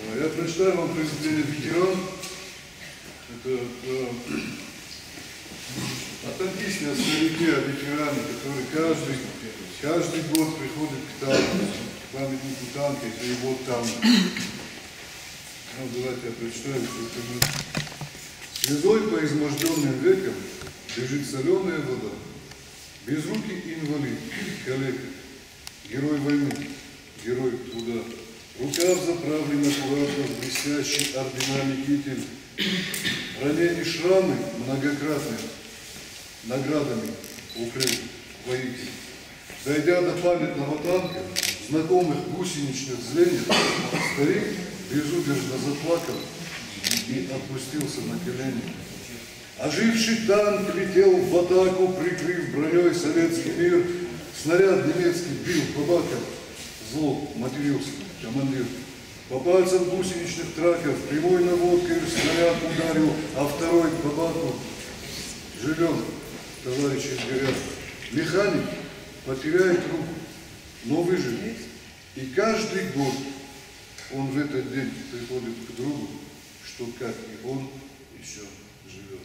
Я прочитаю вам произведение «Ветеран». Это о песне о старике, о ветеране, который каждый год приходит к танку, к памятнику танка, это его танк. Ну, давайте я прочитаю, что это. Слезой по изможденным векам бежит соленая вода. Безрукий инвалид, калека, герой войны, герой труда. Рукав заправлен аккуратно в блестящий орденами китель. Ранения и шрамы многократные, наградами укрыт воитель. Дойдя до памятного танка, знакомых гусеничных звеньев, старик безудержно заплакал и опустился на колени. Оживший танк летел в атаку, прикрыв броней советский мир. Снаряд немецкий бил по бакам. Зло матерился командир. По пальцам гусеничных траков прямой наводкой снаряд ударил, а второй по баку. Живем, товарищи сгорят. Механик потеряет руку, но выживет. И каждый год он в этот день приходит к другу, что как и он еще живет.